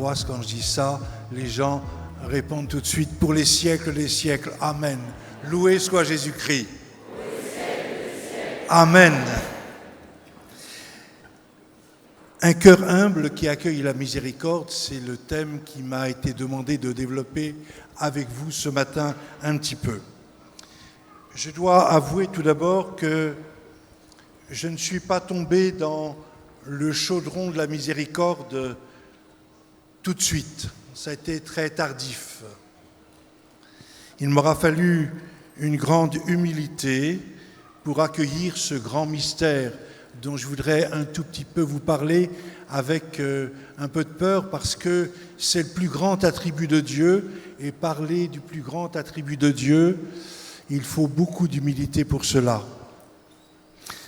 paroisse, quand je dis ça, les gens répondent tout de suite « Pour les siècles des siècles, Amen ». Loué soit Jésus-Christ. Amen. Un cœur humble qui accueille la miséricorde, c'est le thème qui m'a été demandé de développer avec vous ce matin un petit peu. Je dois avouer tout d'abord que je ne suis pas tombé dans le chaudron de la miséricorde tout de suite. Ça a été très tardif. Il m'aura fallu une grande humilité pour accueillir ce grand mystère dont je voudrais un tout petit peu vous parler avec un peu de peur parce que c'est le plus grand attribut de Dieu et parler du plus grand attribut de Dieu, il faut beaucoup d'humilité pour cela.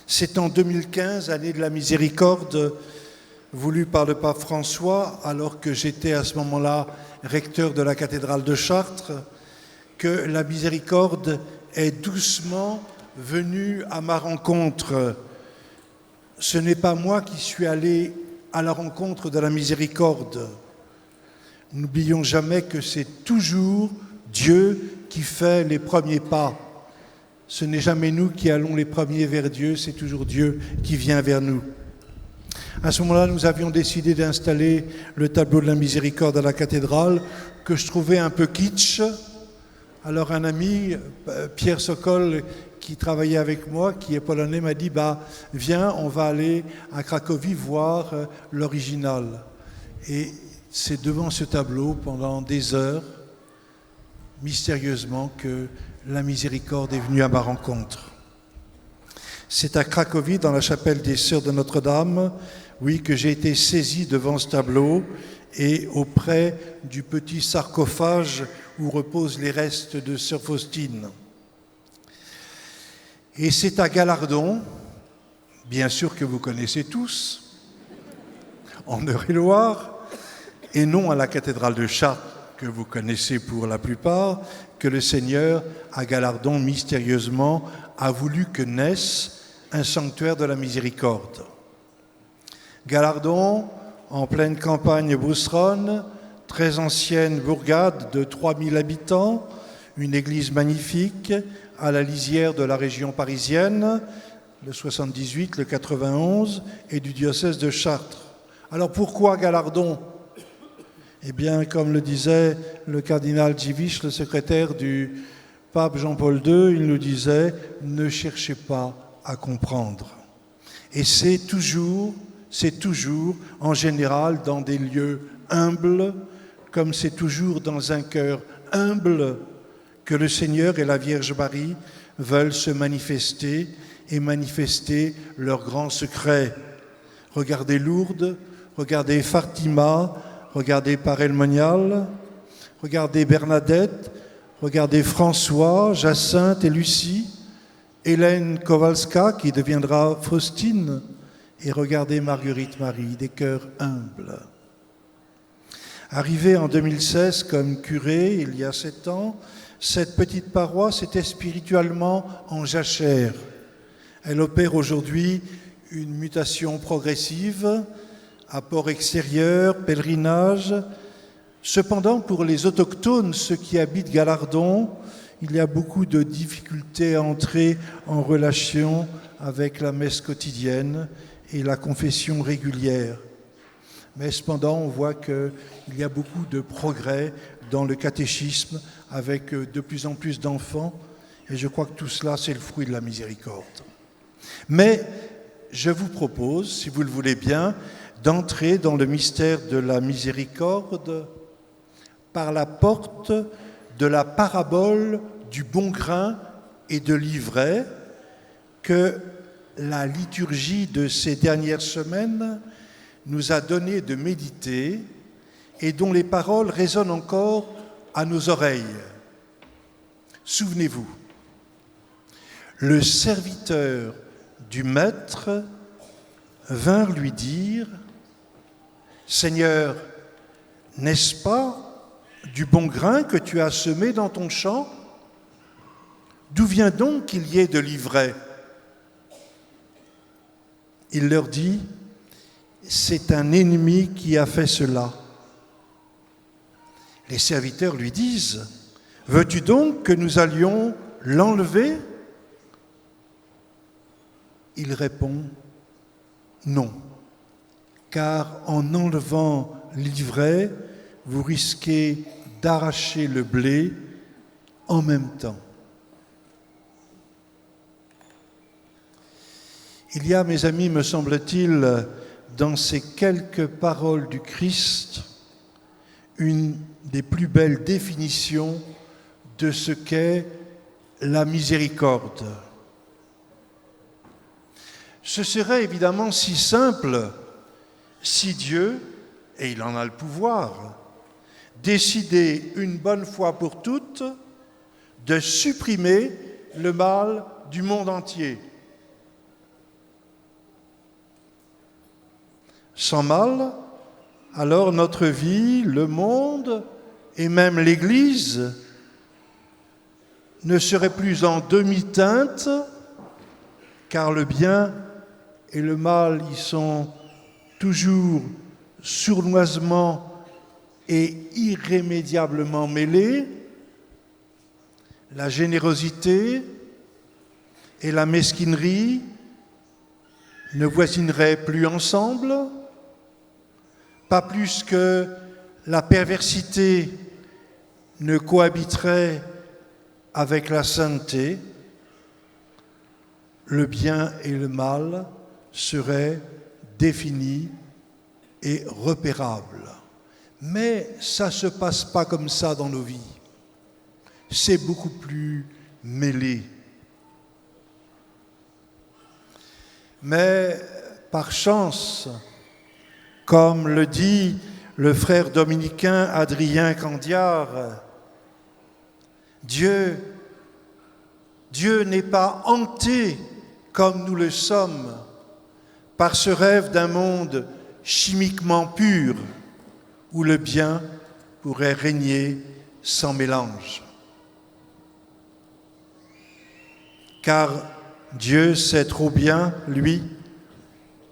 C'est en 2015, année de la miséricorde, voulue par le pape François, alors que j'étais à ce moment-là recteur de la cathédrale de Chartres, que la miséricorde est doucement venue à ma rencontre. Ce n'est pas moi qui suis allé à la rencontre de la miséricorde. N'oublions jamais que c'est toujours Dieu qui fait les premiers pas. Ce n'est jamais nous qui allons les premiers vers Dieu, c'est toujours Dieu qui vient vers nous. À ce moment-là, nous avions décidé d'installer le tableau de la miséricorde à la cathédrale, que je trouvais un peu kitsch. Alors un ami, Pierre Sokol, qui travaillait avec moi, qui est polonais, m'a dit « Viens, on va aller à Cracovie voir l'original ». Et c'est devant ce tableau, pendant des heures, mystérieusement, que la miséricorde est venue à ma rencontre. C'est à Cracovie, dans la chapelle des Sœurs de Notre-Dame, oui, que j'ai été saisi devant ce tableau et auprès du petit sarcophage où reposent les restes de Sœur Faustine. Et c'est à Gallardon, bien sûr que vous connaissez tous, en Eure-et-Loire, et non à la cathédrale de Chartres, que vous connaissez pour la plupart, que le Seigneur, à Gallardon, mystérieusement, a voulu que naisse un sanctuaire de la miséricorde. Gallardon, en pleine campagne brousseronne, très ancienne bourgade de 3000 habitants, une église magnifique à la lisière de la région parisienne, le 78, le 91, et du diocèse de Chartres. Alors pourquoi Gallardon ? Eh bien, comme le disait le cardinal Dziwisz, le secrétaire du pape Jean-Paul II, il nous disait « Ne cherchez pas à comprendre ». Et c'est toujours, en général, dans des lieux humbles, comme c'est toujours dans un cœur humble, que le Seigneur et la Vierge Marie veulent se manifester et manifester leurs grands secrets. Regardez Lourdes, regardez Fatima, regardez Paray-le-Monial, regardez Bernadette, regardez François, Jacinthe et Lucie, Hélène Kowalska qui deviendra Faustine, et regardez Marguerite Marie, des cœurs humbles. Arrivée en 2016 comme curé, il y a 7 ans, cette petite paroisse était spirituellement en jachère. Elle opère aujourd'hui une mutation progressive, apport extérieur, pèlerinage. Cependant, pour les autochtones, ceux qui habitent Gallardon, il y a beaucoup de difficultés à entrer en relation avec la messe quotidienne et la confession régulière. Mais cependant, on voit qu'il y a beaucoup de progrès dans le catéchisme avec de plus en plus d'enfants. Et je crois que tout cela, c'est le fruit de la miséricorde. Mais je vous propose, si vous le voulez bien, d'entrer dans le mystère de la miséricorde par la porte de la parabole du bon grain et de l'ivraie que la liturgie de ces dernières semaines nous a donné de méditer et dont les paroles résonnent encore à nos oreilles. Souvenez-vous, le serviteur du Maître vint lui dire « Seigneur, n'est-ce pas du bon grain que tu as semé dans ton champ ? D'où vient donc qu'il y ait de l'ivraie ?» Il leur dit « C'est un ennemi qui a fait cela. Les serviteurs lui disent, « Veux-tu donc que nous allions l'enlever ?» Il répond, « Non, car en enlevant l'ivraie, vous risquez d'arracher le blé en même temps. » Il y a, mes amis, me semble-t-il, dans ces quelques paroles du Christ, une des plus belles définitions de ce qu'est la miséricorde. Ce serait évidemment si simple si Dieu, et il en a le pouvoir, décidait une bonne fois pour toutes de supprimer le mal du monde entier. Sans mal, alors notre vie, le monde et même l'Église ne seraient plus en demi-teinte, car le bien et le mal y sont toujours sournoisement et irrémédiablement mêlés. La générosité et la mesquinerie ne voisineraient plus ensemble, pas plus que la perversité ne cohabiterait avec la sainteté. Le bien et le mal seraient définis et repérables. Mais ça ne se passe pas comme ça dans nos vies. C'est beaucoup plus mêlé. Mais par chance, comme le dit le frère dominicain Adrien Candiar, Dieu n'est pas hanté comme nous le sommes par ce rêve d'un monde chimiquement pur où le bien pourrait régner sans mélange. Car Dieu sait trop bien, lui,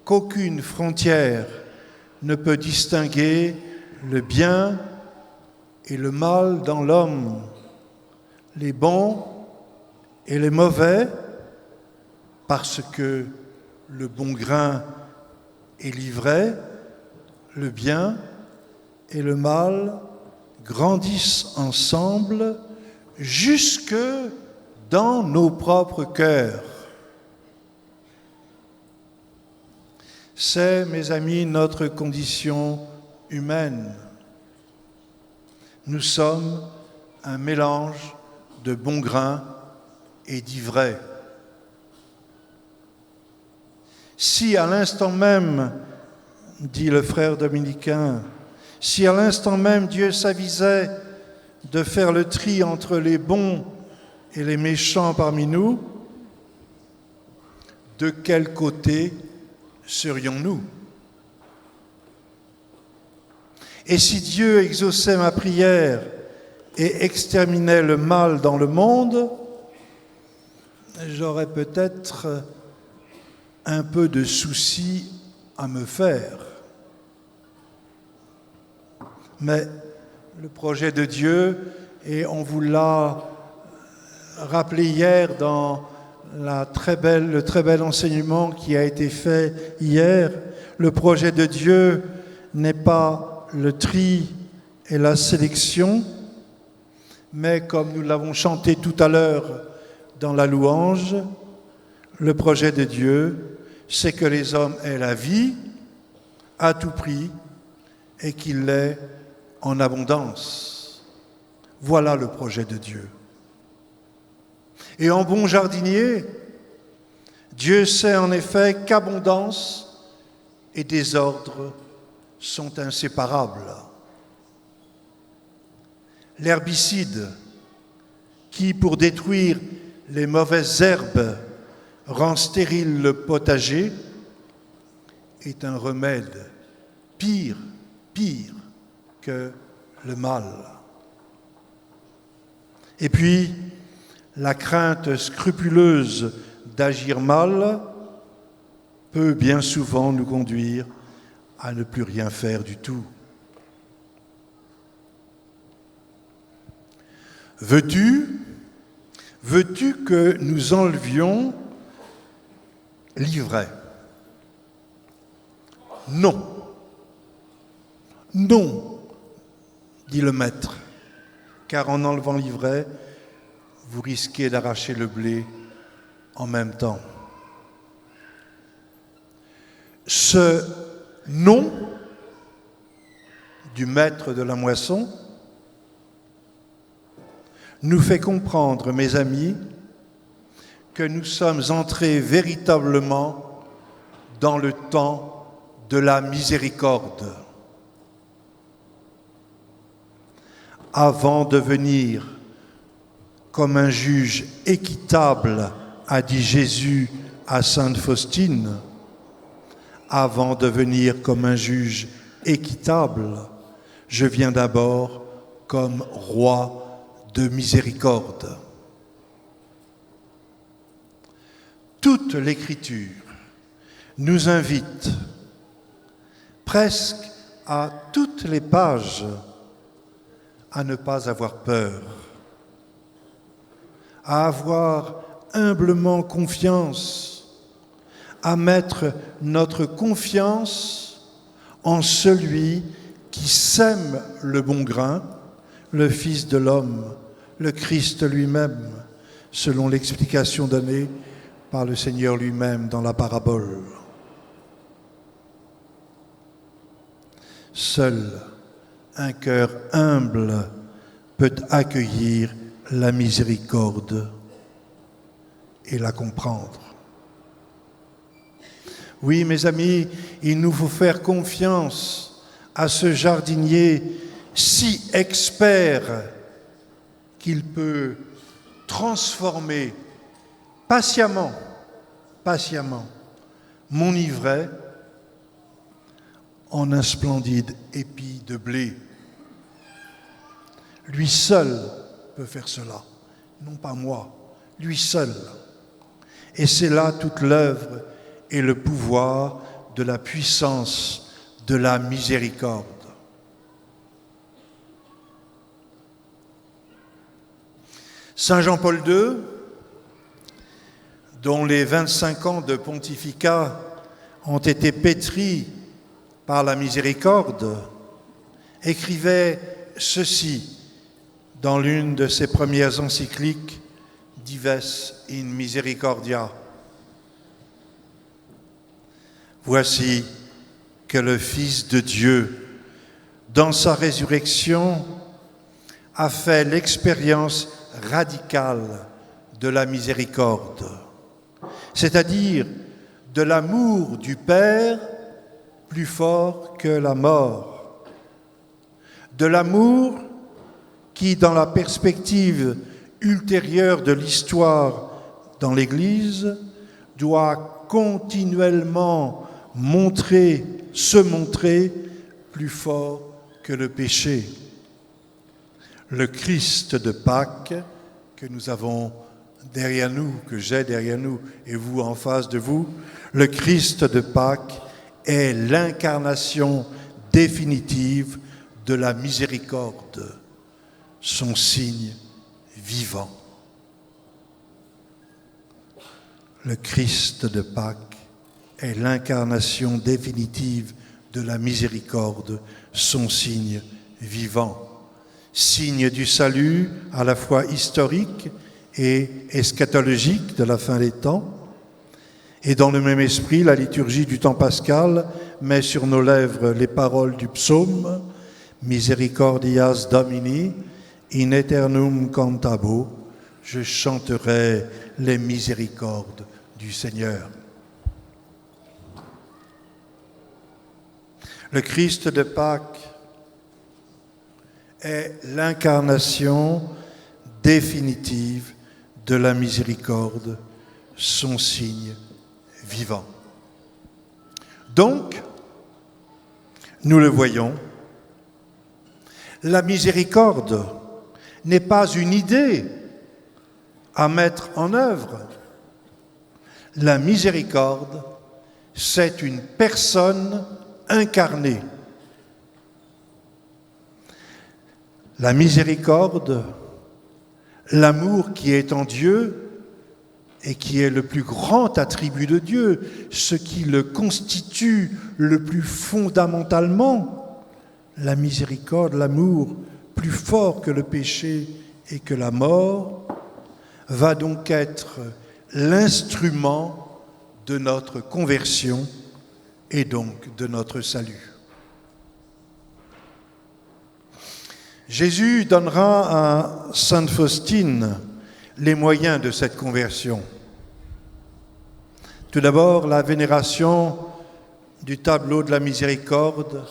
qu'aucune frontière ne peut distinguer le bien et le mal dans l'homme, les bons et les mauvais, parce que le bon grain est l'ivraie, le bien et le mal grandissent ensemble jusque dans nos propres cœurs. C'est, mes amis, notre condition humaine. Nous sommes un mélange de bon grain et d'ivraie. Si à l'instant même, dit le frère dominicain, si à l'instant même Dieu s'avisait de faire le tri entre les bons et les méchants parmi nous, de quel côté serions-nous? Et si Dieu exauçait ma prière et exterminait le mal dans le monde, j'aurais peut-être un peu de soucis à me faire. Mais le projet de Dieu, et on vous l'a rappelé hier dans le très bel enseignement qui a été fait hier, le projet de Dieu n'est pas le tri et la sélection, mais comme nous l'avons chanté tout à l'heure dans la louange, le projet de Dieu, c'est que les hommes aient la vie à tout prix et qu'ils l'aient en abondance. Voilà le projet de Dieu. Et en bon jardinier, Dieu sait en effet qu'abondance et désordre sont inséparables. L'herbicide qui, pour détruire les mauvaises herbes, rend stérile le potager, est un remède pire que le mal. Et puis, la crainte scrupuleuse d'agir mal peut bien souvent nous conduire à ne plus rien faire du tout. Veux-tu que nous enlevions l'ivraie? Non. Non, dit le maître, car en enlevant l'ivraie, vous risquez d'arracher le blé en même temps. Ce non du maître de la moisson nous fait comprendre, mes amis, que nous sommes entrés véritablement dans le temps de la miséricorde. Avant de venir comme un juge équitable, a dit Jésus à Sainte Faustine, avant de venir comme un juge équitable, je viens d'abord comme roi de miséricorde. Toute l'Écriture nous invite, presque à toutes les pages, à ne pas avoir peur, à avoir humblement confiance, à mettre notre confiance en celui qui sème le bon grain, le Fils de l'homme, le Christ lui-même, selon l'explication donnée par le Seigneur lui-même dans la parabole. Seul un cœur humble peut accueillir la miséricorde et la comprendre. Oui, mes amis, il nous faut faire confiance à ce jardinier si expert qu'il peut transformer patiemment mon ivraie en un splendide épi de blé. Lui seul peut faire cela, non pas moi, lui seul. Et c'est là toute l'œuvre et le pouvoir de la puissance de la miséricorde. Saint Jean-Paul II, dont les 25 ans de pontificat ont été pétris par la miséricorde, écrivait ceci dans l'une de ses premières encycliques, Dives in Misericordia. Voici que le Fils de Dieu, dans sa résurrection, a fait l'expérience radicale de la miséricorde, c'est-à-dire de l'amour du Père plus fort que la mort, de l'amour qui, dans la perspective ultérieure de l'histoire dans l'Église, doit continuellement se montrer plus fort que le péché. Le Christ de Pâques que nous avons derrière nous, que j'ai derrière nous et vous en face de vous, le Christ de Pâques est l'incarnation définitive de la miséricorde, son signe vivant. Le Christ de Pâques est l'incarnation définitive de la miséricorde, son signe vivant. Signe du salut à la fois historique et eschatologique de la fin des temps. Et dans le même esprit, la liturgie du temps pascal met sur nos lèvres les paroles du psaume « Misericordias Domini, in aeternum cantabo » « Je chanterai les miséricordes du Seigneur ». Le Christ de Pâques est l'incarnation définitive de la miséricorde, son signe vivant. Donc, nous le voyons, la miséricorde n'est pas une idée à mettre en œuvre. La miséricorde, c'est une personne incarnée. La miséricorde L'amour qui est en Dieu et qui est le plus grand attribut de Dieu, ce qui le constitue le plus fondamentalement, la miséricorde, l'amour plus fort que le péché et que la mort, va donc être l'instrument de notre conversion et donc de notre salut. Jésus donnera à Sainte Faustine les moyens de cette conversion. Tout d'abord, la vénération du tableau de la miséricorde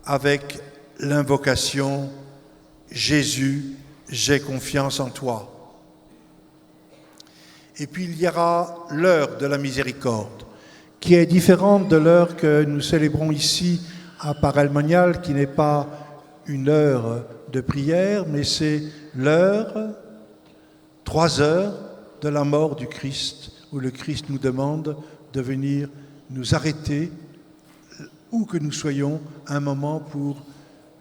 avec l'invocation « Jésus, j'ai confiance en toi ». Et puis il y aura l'heure de la miséricorde, qui est différente de l'heure que nous célébrons ici à Parelmonial, qui n'est pas une heure de prière, mais c'est l'heure, 3 heures de la mort du Christ, où le Christ nous demande de venir nous arrêter, où que nous soyons, un moment pour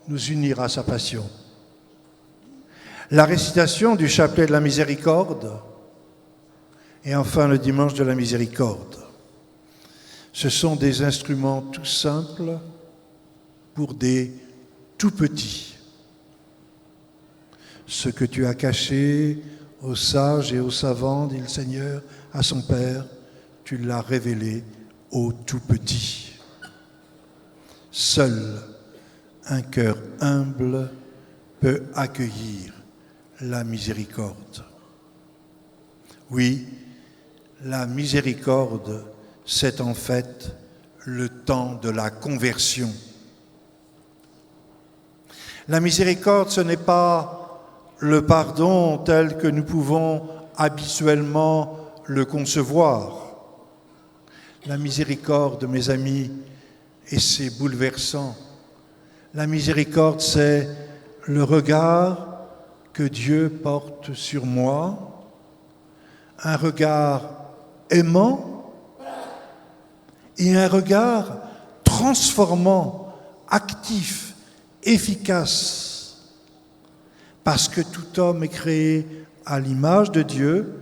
nous unir à sa passion. La récitation du chapelet de la miséricorde, et enfin le dimanche de la miséricorde. Ce sont des instruments tout simples pour des tout petits. Ce que tu as caché aux sages et aux savants, dit le Seigneur à son Père, tu l'as révélé aux tout petits. Seul un cœur humble peut accueillir la miséricorde. Oui, la miséricorde, c'est en fait le temps de la conversion. La miséricorde, ce n'est pas le pardon tel que nous pouvons habituellement le concevoir. La miséricorde, mes amis, et c'est bouleversant, la miséricorde, c'est le regard que Dieu porte sur moi, un regard aimant et un regard transformant, actif, efficace. Parce que tout homme est créé à l'image de Dieu,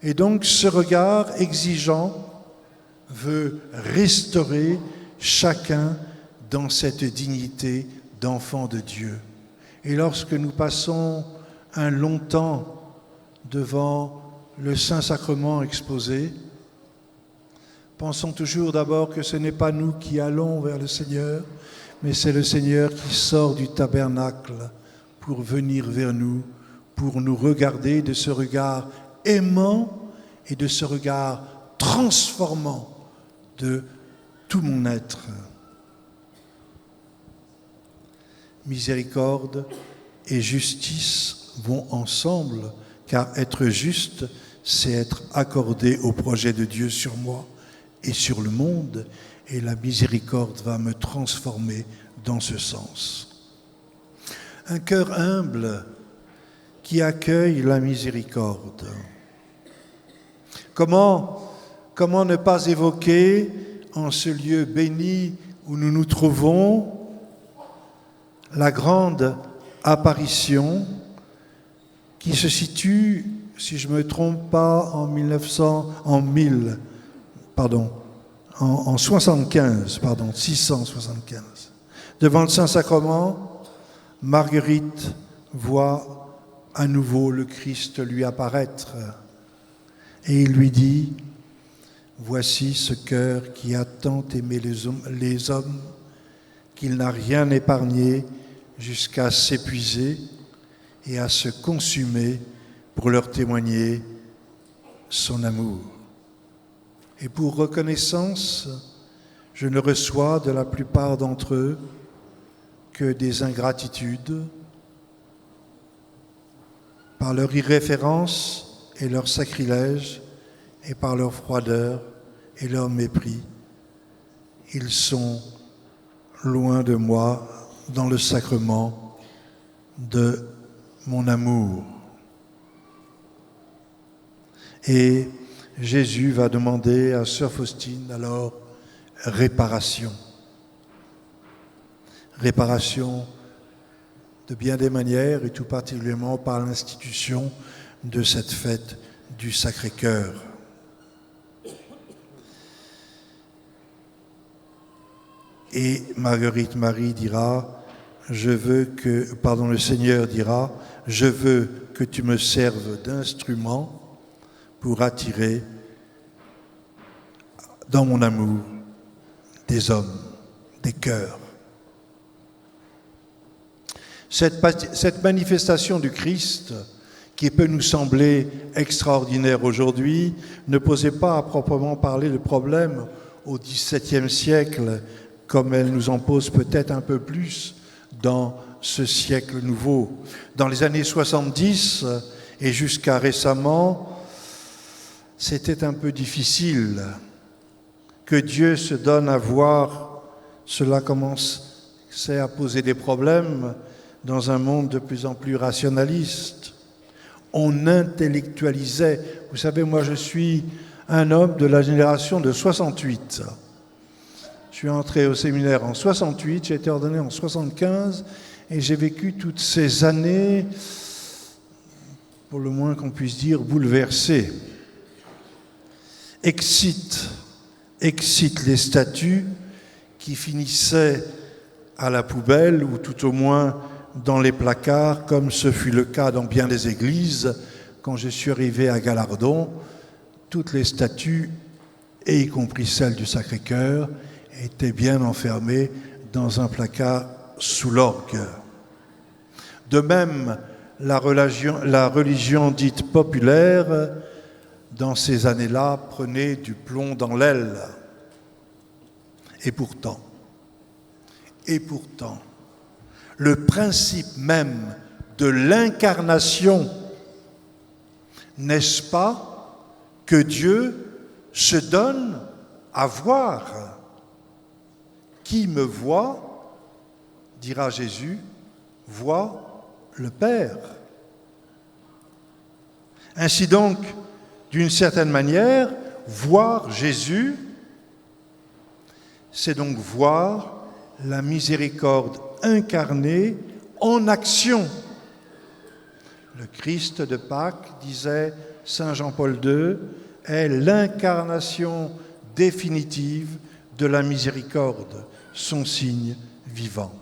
et donc ce regard exigeant veut restaurer chacun dans cette dignité d'enfant de Dieu. Et lorsque nous passons un long temps devant le Saint-Sacrement exposé, pensons toujours d'abord que ce n'est pas nous qui allons vers le Seigneur, mais c'est le Seigneur qui sort du tabernacle pour venir vers nous, pour nous regarder de ce regard aimant et de ce regard transformant de tout mon être. Miséricorde et justice vont ensemble, car être juste, c'est être accordé au projet de Dieu sur moi et sur le monde, et la miséricorde va me transformer dans ce sens. Un cœur humble qui accueille la miséricorde. Comment ne pas évoquer en ce lieu béni où nous nous trouvons la grande apparition qui se situe, si je ne me trompe pas, en 675. Devant le Saint-Sacrement, Marguerite voit à nouveau le Christ lui apparaître et il lui dit « Voici ce cœur qui a tant aimé les hommes qu'il n'a rien épargné jusqu'à s'épuiser et à se consumer pour leur témoigner son amour. Et pour reconnaissance, je ne reçois de la plupart d'entre eux que des ingratitudes par leur irréférence et leur sacrilège et par leur froideur et leur mépris. Ils sont loin de moi dans le sacrement de mon amour. Et Jésus va demander à sœur Faustine alors réparation. Réparation de bien des manières, et tout particulièrement par l'institution de cette fête du Sacré-Cœur. Et Marguerite Marie dira, le Seigneur dira, je veux que tu me serves d'instrument pour attirer dans mon amour des hommes, des cœurs. Cette manifestation du Christ, qui peut nous sembler extraordinaire aujourd'hui, ne posait pas à proprement parler le problème au XVIIe siècle, comme elle nous en pose peut-être un peu plus dans ce siècle nouveau. Dans les années 70 et jusqu'à récemment, c'était un peu difficile. Que Dieu se donne à voir, cela commençait à poser des problèmes dans un monde de plus en plus rationaliste. On intellectualisait. Vous savez, moi je suis un homme de la génération de 68. Je suis entré au séminaire en 68, j'ai été ordonné en 75 et j'ai vécu toutes ces années, pour le moins qu'on puisse dire, bouleversées. Excite les statues qui finissaient à la poubelle ou tout au moins dans les placards, comme ce fut le cas dans bien des églises. Quand je suis arrivé à Gallardon, toutes les statues, et y compris celles du Sacré-Cœur, étaient bien enfermées dans un placard sous l'orgue. De même, la religion dite populaire, dans ces années-là, prenait du plomb dans l'aile. Et pourtant, le principe même de l'incarnation, n'est-ce pas que Dieu se donne à voir? Qui me voit, dira Jésus, voit le Père. Ainsi donc, d'une certaine manière, voir Jésus, c'est donc voir la miséricorde incarnée en action. Le Christ de Pâques, disait saint Jean-Paul II, est l'incarnation définitive de la miséricorde, son signe vivant.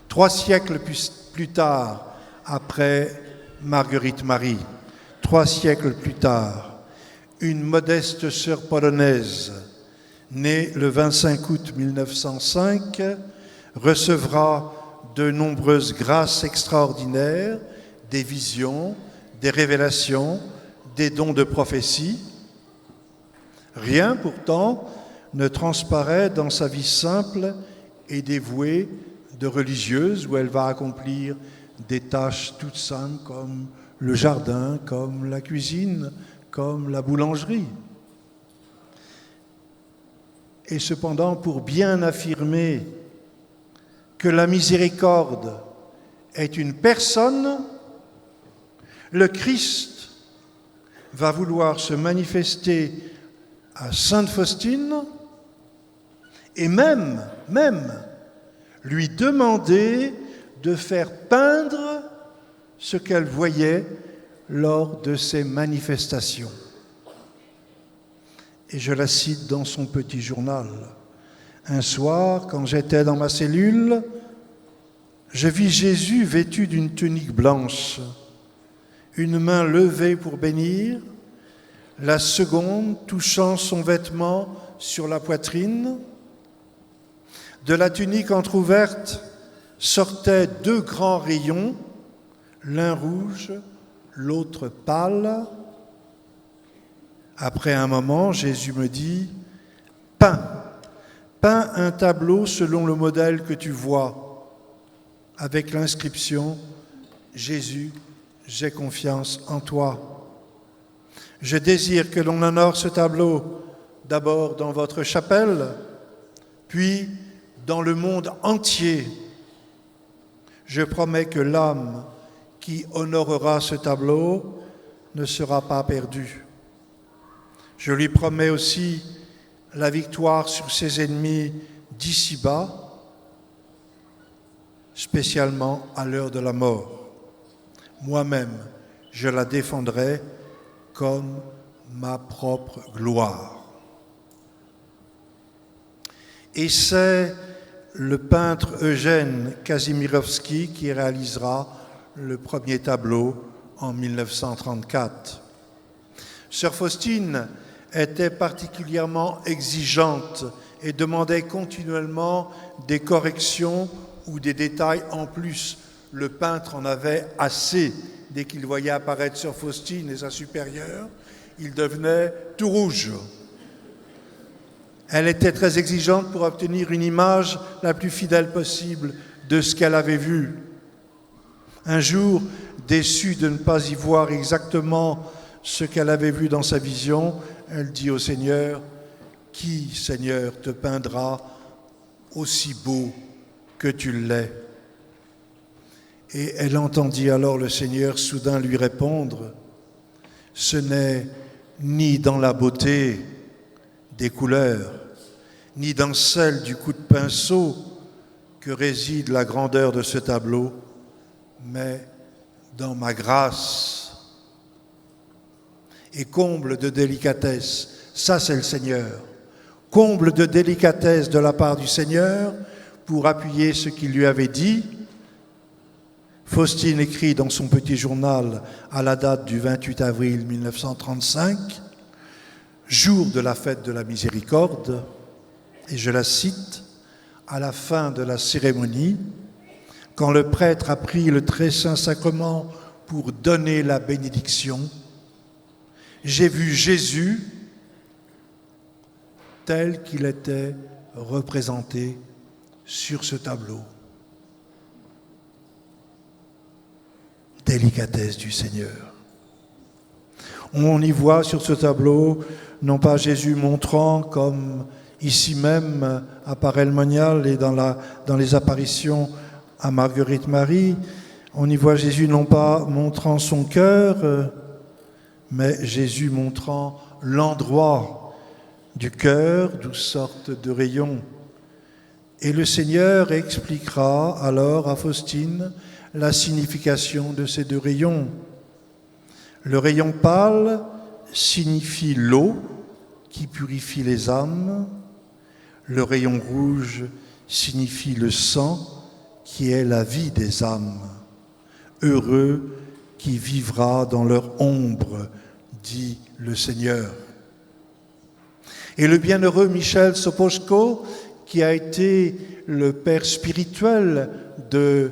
3 siècles plus tard, après Marguerite Marie, 3 siècles plus tard, une modeste sœur polonaise, née le 25 août 1905, recevra de nombreuses grâces extraordinaires, des visions, des révélations, des dons de prophétie. Rien pourtant ne transparaît dans sa vie simple et dévouée de religieuse, où elle va accomplir des tâches toutes simples comme le jardin, comme la cuisine, comme la boulangerie. Et cependant, pour bien affirmer que la miséricorde est une personne, le Christ va vouloir se manifester à Sainte Faustine et même lui demander de faire peindre ce qu'elle voyait lors de ses manifestations. Et je la cite dans son petit journal. « Un soir, quand j'étais dans ma cellule, je vis Jésus vêtu d'une tunique blanche, une main levée pour bénir, la seconde touchant son vêtement sur la poitrine. De la tunique entr'ouverte sortaient 2 grands rayons, l'un rouge, l'autre pâle. Après un moment, Jésus me dit « Peins un tableau selon le modèle que tu vois, avec l'inscription « Jésus, j'ai confiance en toi. Je désire que l'on honore ce tableau d'abord dans votre chapelle, puis dans le monde entier. Je promets que l'âme qui honorera ce tableau ne sera pas perdue. Je lui promets aussi la victoire sur ses ennemis d'ici-bas. spécialement à l'heure de la mort. Moi-même, je la défendrai comme ma propre gloire. Et c'est le peintre Eugène Kazimirovski qui réalisera le premier tableau en 1934. Sœur Faustine était particulièrement exigeante et demandait continuellement des corrections ou des détails en plus. Le peintre en avait assez. Dès qu'il voyait apparaître Sœur Faustine et sa supérieure, il devenait tout rouge. Elle était très exigeante pour obtenir une image la plus fidèle possible de ce qu'elle avait vu. Un jour, déçue de ne pas y voir exactement ce qu'elle avait vu dans sa vision, elle dit au Seigneur, « Qui, Seigneur, te peindra aussi beau que tu l'es ?» Et elle entendit alors le Seigneur soudain lui répondre, « Ce n'est ni dans la beauté des couleurs, ni dans celle du coup de pinceau que réside la grandeur de ce tableau, mais dans ma grâce. » Et comble de délicatesse, ça c'est le Seigneur, comble de délicatesse de la part du Seigneur pour appuyer ce qu'il lui avait dit. Faustine écrit dans son petit journal à la date du 28 avril 1935, jour de la fête de la Miséricorde, et je la cite, à la fin de la cérémonie, quand le prêtre a pris le très saint sacrement pour donner la bénédiction, j'ai vu Jésus tel qu'il était représenté sur ce tableau. Délicatesse du Seigneur. On y voit sur ce tableau, non pas Jésus montrant, comme ici même à Paray-le-Monial et dans les apparitions à Marguerite Marie, on y voit Jésus non pas montrant son cœur, mais Jésus montrant l'endroit du cœur d'où sortent de rayons. Et le Seigneur expliquera alors à Faustine la signification de ces deux rayons. Le rayon pâle signifie l'eau qui purifie les âmes. Le rayon rouge signifie le sang qui est la vie des âmes. Heureux qui vivra dans leur ombre, dit le Seigneur. Et le bienheureux Michel Sopoćko, qui a été le père spirituel de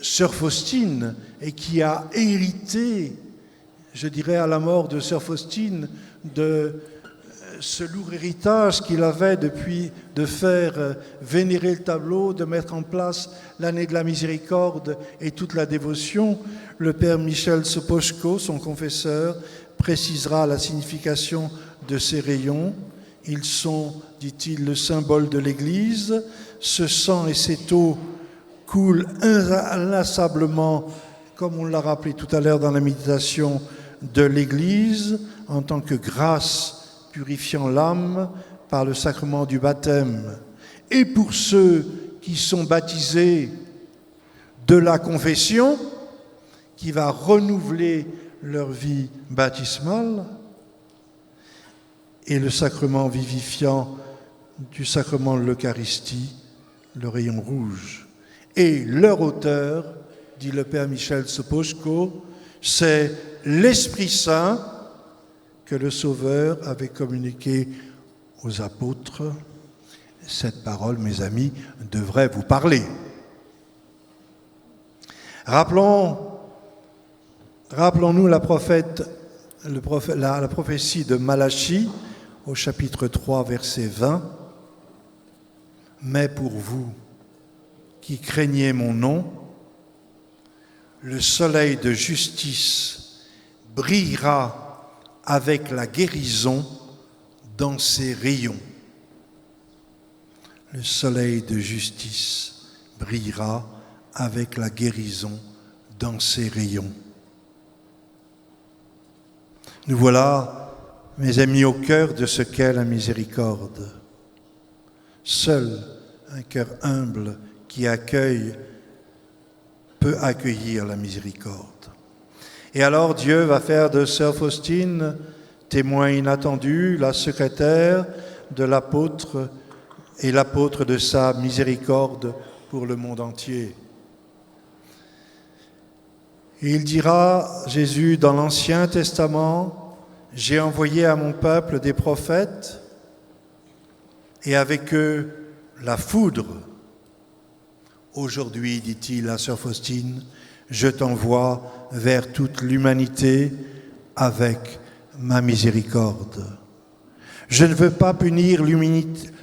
Sœur Faustine et qui a hérité, je dirais à la mort de Sœur Faustine, de ce lourd héritage qu'il avait depuis de faire vénérer le tableau, de mettre en place l'année de la miséricorde et toute la dévotion, le père Michel Sopoćko, son confesseur, précisera la signification de ces rayons. Ils sont, dit-il, le symbole de l'Église. Ce sang et cette eau coulent inlassablement, comme on l'a rappelé tout à l'heure dans la méditation, de l'Église en tant que grâce purifiant l'âme par le sacrement du baptême. Et pour ceux qui sont baptisés de la confession, qui va renouveler leur vie baptismale, et le sacrement vivifiant du sacrement de l'Eucharistie, le rayon rouge. Et leur auteur, dit le père Michel Sopoćko, c'est l'Esprit Saint que le Sauveur avait communiqué aux apôtres. Cette parole, mes amis, devrait vous parler. Rappelons-nous la prophétie de Malachie au chapitre 3, verset 20. « Mais pour vous qui craignez mon nom, le soleil de justice brillera avec la guérison dans ses rayons. » Le soleil de justice brillera avec la guérison dans ses rayons. Nous voilà, mes amis, au cœur de ce qu'est la miséricorde. Seul un cœur humble qui accueille peut accueillir la miséricorde. Et alors Dieu va faire de sœur Faustine, témoin inattendu, la secrétaire de l'apôtre et l'apôtre de sa miséricorde pour le monde entier. Et il dira, Jésus, dans l'Ancien Testament, « J'ai envoyé à mon peuple des prophètes, et avec eux la foudre. Aujourd'hui, dit-il à sœur Faustine, je t'envoie vers toute l'humanité avec ma miséricorde. Je ne veux pas punir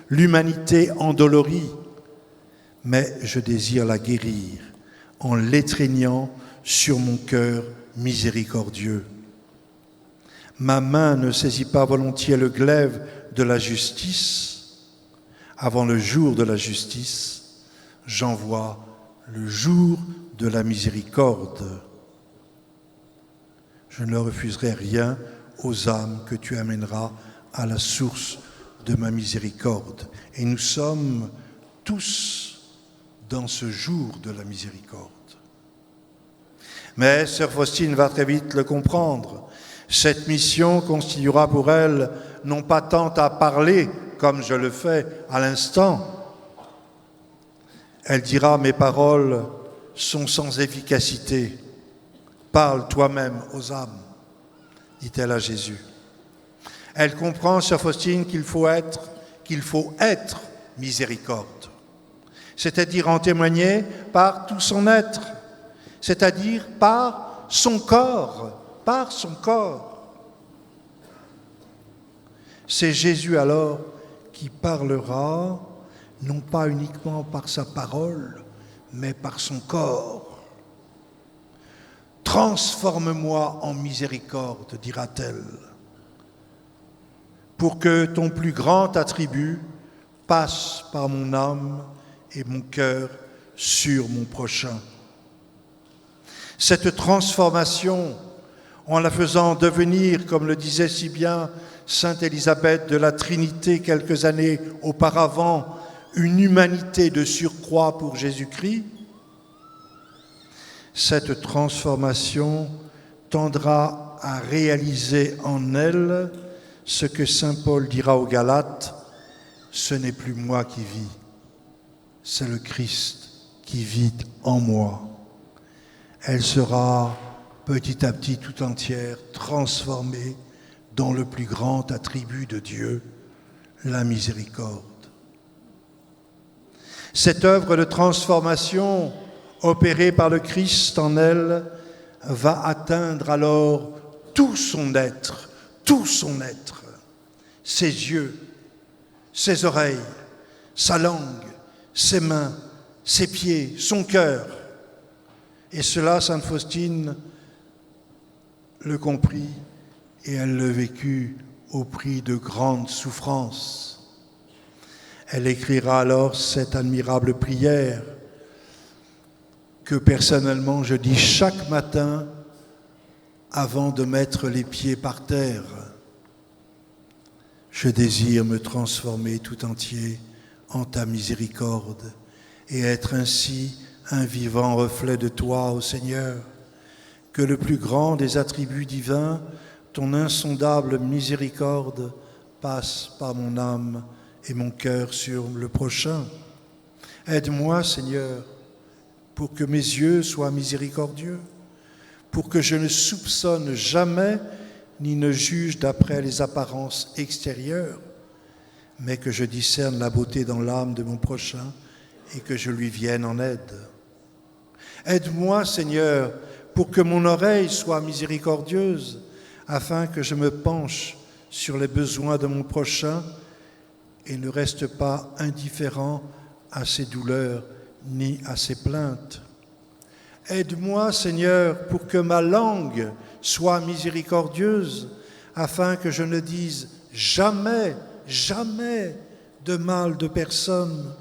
l'humanité endolorie, mais je désire la guérir en l'étreignant sur mon cœur miséricordieux. Ma main ne saisit pas volontiers le glaive de la justice. Avant le jour de la justice, j'envoie le jour de la miséricorde. Je ne refuserai rien aux âmes que tu amèneras à la source de ma miséricorde. Et nous sommes tous dans ce jour de la miséricorde. Mais sœur Faustine va très vite le comprendre. Cette mission constituera pour elle non pas tant à parler comme je le fais à l'instant. Elle dira, mes paroles sont sans efficacité. Parle toi-même aux âmes, dit-elle à Jésus. Elle comprend, sœur Faustine, qu'il faut être miséricorde, c'est-à-dire en témoigner par tout son être, c'est-à-dire par son corps, C'est Jésus alors qui parlera, non pas uniquement par sa parole, mais par son corps. Transforme-moi en miséricorde, dira-t-elle, pour que ton plus grand attribut passe par mon âme et mon cœur sur mon prochain. Cette transformation, en la faisant devenir, comme le disait si bien Sainte Élisabeth de la Trinité quelques années auparavant, une humanité de surcroît pour Jésus-Christ, cette transformation tendra à réaliser en elle ce que saint Paul dira aux Galates, « Ce n'est plus moi qui vis, c'est le Christ qui vit en moi. » Elle sera petit à petit tout entière transformée dans le plus grand attribut de Dieu, la miséricorde. Cette œuvre de transformation opérée par le Christ en elle va atteindre alors tout son être, ses yeux, ses oreilles, sa langue, ses mains, ses pieds, son cœur. Et cela, sainte Faustine le comprit et elle le vécut au prix de grandes souffrances. Elle écrira alors cette admirable prière que personnellement je dis chaque matin avant de mettre les pieds par terre. Je désire me transformer tout entier en ta miséricorde et être ainsi un vivant reflet de toi, ô Seigneur, que le plus grand des attributs divins, ton insondable miséricorde, passe par mon âme et mon cœur sur le prochain. Aide-moi, Seigneur, pour que mes yeux soient miséricordieux, pour que je ne soupçonne jamais ni ne juge d'après les apparences extérieures, mais que je discerne la beauté dans l'âme de mon prochain et que je lui vienne en aide. Aide-moi, Seigneur, pour que mon oreille soit miséricordieuse, afin que je me penche sur les besoins de mon prochain et ne reste pas indifférent à ses douleurs ni à ses plaintes. Aide-moi, Seigneur, pour que ma langue soit miséricordieuse, afin que je ne dise jamais de mal de personne,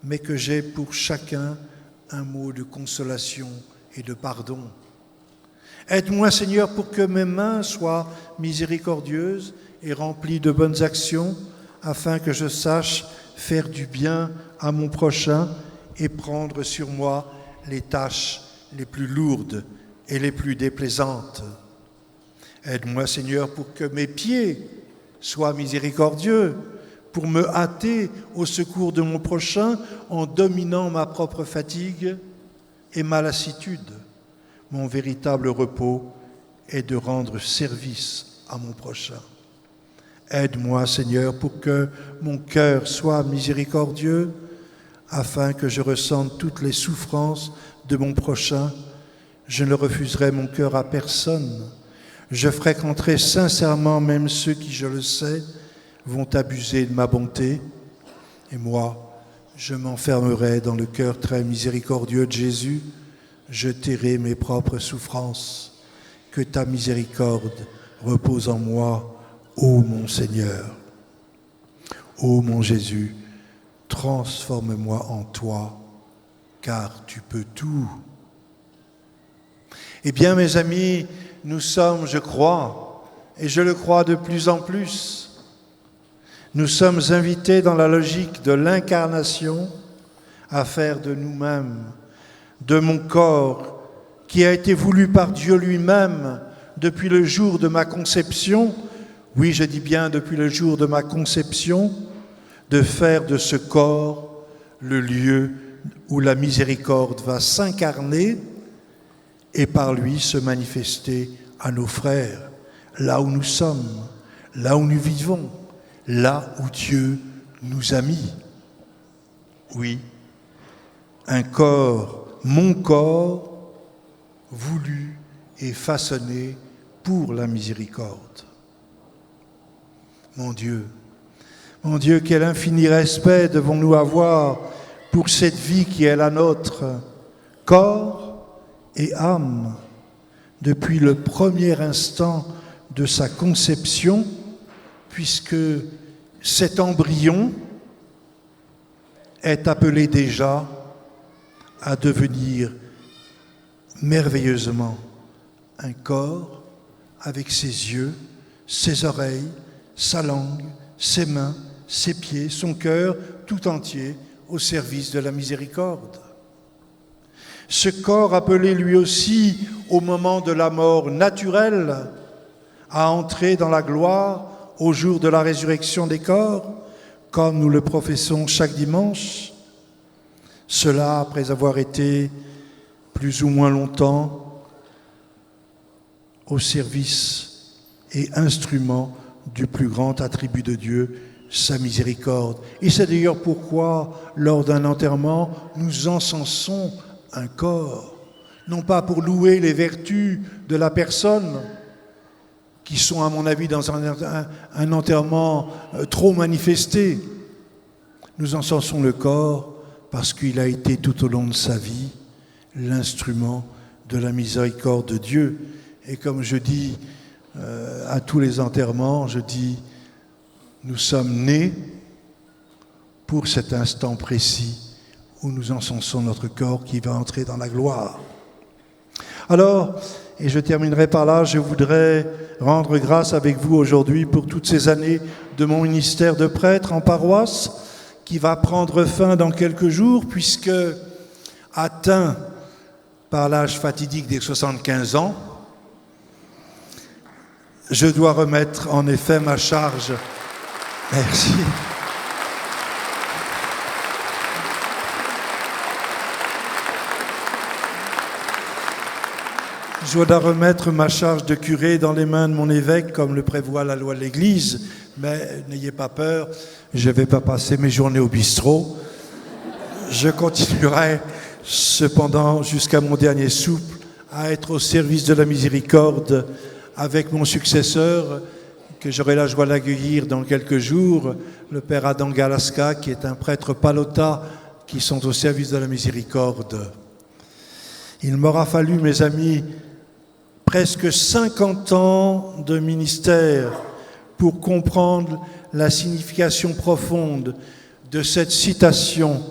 mais que j'ai pour chacun un mot de consolation et de pardon. Aide-moi, Seigneur, pour que mes mains soient miséricordieuses et remplies de bonnes actions, afin que je sache faire du bien à mon prochain et prendre sur moi les tâches les plus lourdes et les plus déplaisantes. Aide-moi, Seigneur, pour que mes pieds soient miséricordieux, pour me hâter au secours de mon prochain en dominant ma propre fatigue et ma lassitude. Mon véritable repos est de rendre service à mon prochain. Aide-moi, Seigneur, pour que mon cœur soit miséricordieux, afin que je ressente toutes les souffrances de mon prochain. Je ne refuserai mon cœur à personne. Je fréquenterai sincèrement même ceux qui, je le sais, vont abuser de ma bonté. Et moi, je m'enfermerai dans le cœur très miséricordieux de Jésus. Je tairai mes propres souffrances. Que ta miséricorde repose en moi, ô mon Seigneur. Ô mon Jésus, transforme-moi en toi, car tu peux tout. Eh bien, mes amis, nous sommes, je crois, et je le crois de plus en plus, nous sommes invités dans la logique de l'incarnation à faire de nous-mêmes, de mon corps, qui a été voulu par Dieu lui-même depuis le jour de ma conception, oui, je dis bien depuis le jour de ma conception, de faire de ce corps le lieu où la miséricorde va s'incarner et par lui se manifester à nos frères, là où nous sommes, là où nous vivons, là où Dieu nous a mis. Oui, un corps, mon corps, voulu et façonné pour la miséricorde. Mon Dieu, quel infini respect devons-nous avoir pour cette vie qui est la nôtre, corps et âme, depuis le premier instant de sa conception, puisque cet embryon est appelé déjà à devenir merveilleusement un corps avec ses yeux, ses oreilles, sa langue, ses mains, ses pieds, son cœur tout entier au service de la miséricorde. Ce corps appelé lui aussi au moment de la mort naturelle à entrer dans la gloire au jour de la résurrection des corps, comme nous le professons chaque dimanche, cela après avoir été plus ou moins longtemps au service et instrument du plus grand attribut de Dieu, sa miséricorde. Et c'est d'ailleurs pourquoi, lors d'un enterrement, nous encensons un corps, non pas pour louer les vertus de la personne, qui sont à mon avis dans un enterrement trop manifesté. Nous encensons le corps parce qu'il a été tout au long de sa vie l'instrument de la miséricorde de Dieu. Et comme je dis à tous les enterrements, je dis, nous sommes nés pour cet instant précis où nous encensons notre corps qui va entrer dans la gloire. Alors, et je terminerai par là, je voudrais rendre grâce avec vous aujourd'hui pour toutes ces années de mon ministère de prêtre en paroisse, qui va prendre fin dans quelques jours, puisque atteint par l'âge fatidique des 75 ans, je dois remettre en effet ma charge. Merci. Je dois remettre ma charge de curé dans les mains de mon évêque, comme le prévoit la loi de l'Église, mais n'ayez pas peur, je ne vais pas passer mes journées au bistrot. Je continuerai cependant jusqu'à mon dernier souffle à être au service de la miséricorde avec mon successeur, que j'aurai la joie d'accueillir dans quelques jours, le père Adam Galaska, qui est un prêtre palota, qui sont au service de la miséricorde. Il m'aura fallu, mes amis, presque 50 ans de ministère pour comprendre la signification profonde de cette citation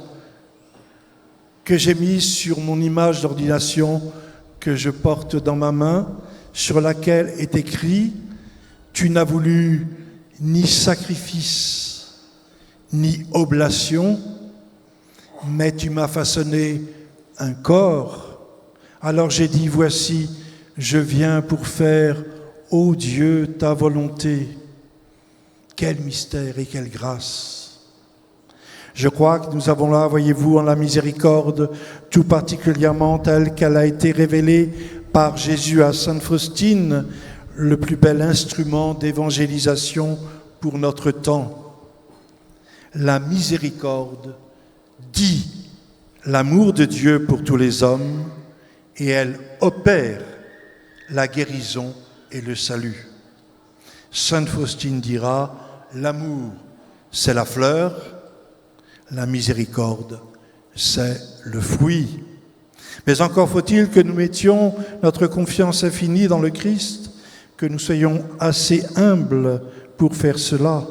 que j'ai mise sur mon image d'ordination que je porte dans ma main, sur laquelle est écrit « Tu n'as voulu ni sacrifice, ni oblation, mais tu m'as façonné un corps Alors j'ai dit, voici, je viens pour faire, ô Dieu, ta volonté. Quel mystère et quelle grâce! Je crois que nous avons là, voyez-vous, en la miséricorde, tout particulièrement telle qu'elle a été révélée par Jésus à Sainte Faustine, le plus bel instrument d'évangélisation pour notre temps. La miséricorde dit l'amour de Dieu pour tous les hommes et elle opère la guérison et le salut. Sainte Faustine dira, l'amour, c'est la fleur, la miséricorde, c'est le fruit. Mais encore faut-il que nous mettions notre confiance infinie dans le Christ, que nous soyons assez humbles pour faire cela.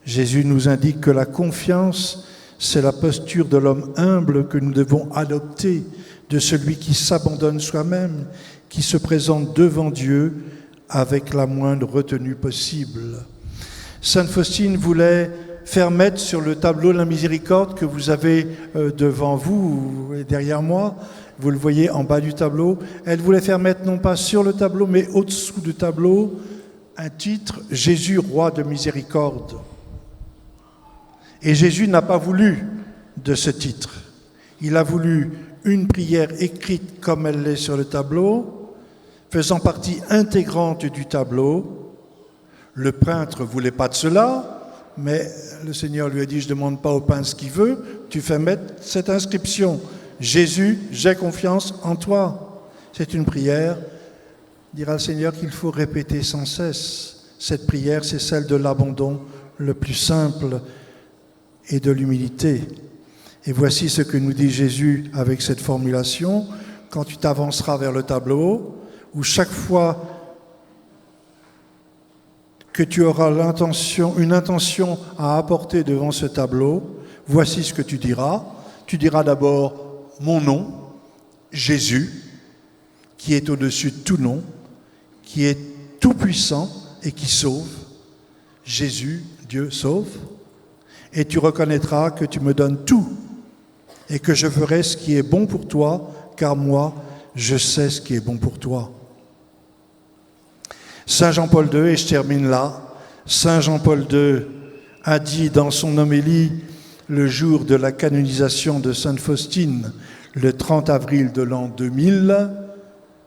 Jésus nous indique que la confiance, c'est la posture de l'homme humble que nous devons adopter, de celui qui s'abandonne soi-même, qui se présente devant Dieu avec la moindre retenue possible. Sainte Faustine voulait faire mettre sur le tableau de la miséricorde que vous avez devant vous et derrière moi, vous le voyez en bas du tableau, elle voulait faire mettre non pas sur le tableau mais au-dessous du tableau un titre « Jésus, roi de miséricorde ». Et Jésus n'a pas voulu de ce titre. Il a voulu une prière écrite comme elle l'est sur le tableau, faisant partie intégrante du tableau. Le peintre ne voulait pas de cela, mais le Seigneur lui a dit, je ne demande pas au peintre ce qu'il veut, tu fais mettre cette inscription. Jésus, j'ai confiance en toi. C'est une prière, dira le Seigneur, qu'il faut répéter sans cesse. Cette prière, c'est celle de l'abandon le plus simple et de l'humilité. Et voici ce que nous dit Jésus avec cette formulation. Quand tu t'avanceras vers le tableau, où chaque fois que tu auras une intention à apporter devant ce tableau, voici ce que tu diras. Tu diras d'abord mon nom, Jésus, qui est au-dessus de tout nom, qui est tout-puissant et qui sauve. Jésus, Dieu sauve. Et tu reconnaîtras que tu me donnes tout et que je ferai ce qui est bon pour toi, car moi, je sais ce qui est bon pour toi. Saint Jean-Paul II, et je termine là, Saint Jean-Paul II a dit dans son homélie le jour de la canonisation de Sainte Faustine, le 30 avril de l'an 2000,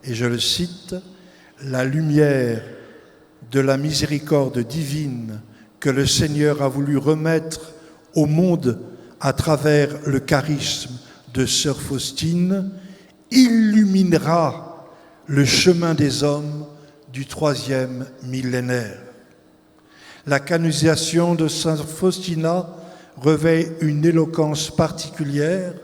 et je le cite, « La lumière de la miséricorde divine que le Seigneur a voulu remettre au monde à travers le charisme de Sœur Faustine illuminera le chemin des hommes du 3e millénaire. » La canonisation de Sainte Faustina revêt une éloquence particulière.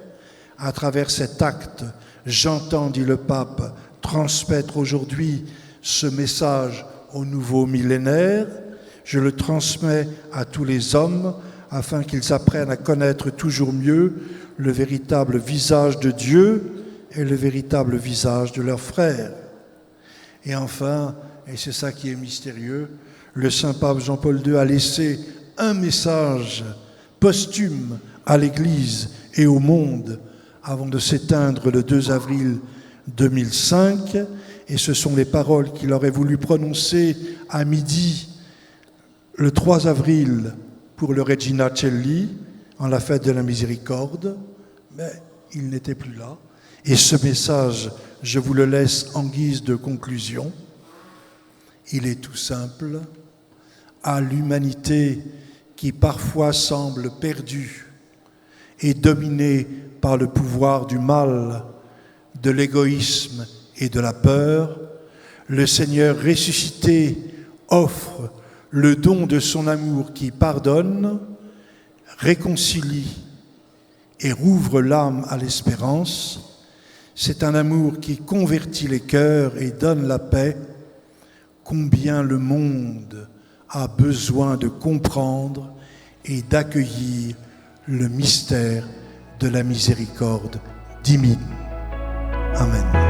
À travers cet acte, j'entends, dit le pape, transmettre aujourd'hui ce message au nouveau millénaire. Je le transmets à tous les hommes afin qu'ils apprennent à connaître toujours mieux le véritable visage de Dieu et le véritable visage de leurs frères. Et enfin, et c'est ça qui est mystérieux, le Saint-Pape Jean-Paul II a laissé un message posthume à l'Église et au monde avant de s'éteindre le 2 avril 2005. Et ce sont les paroles qu'il aurait voulu prononcer à midi le 3 avril pour le Regina Coeli, en la fête de la miséricorde, mais il n'était plus là. Et ce message, je vous le laisse en guise de conclusion. Il est tout simple. À l'humanité qui parfois semble perdue et dominée par le pouvoir du mal, de l'égoïsme et de la peur, le Seigneur ressuscité offre le don de son amour qui pardonne, réconcilie et rouvre l'âme à l'espérance. C'est un amour qui convertit les cœurs et donne la paix. Combien le monde a besoin de comprendre et d'accueillir le mystère de la miséricorde divine. Amen.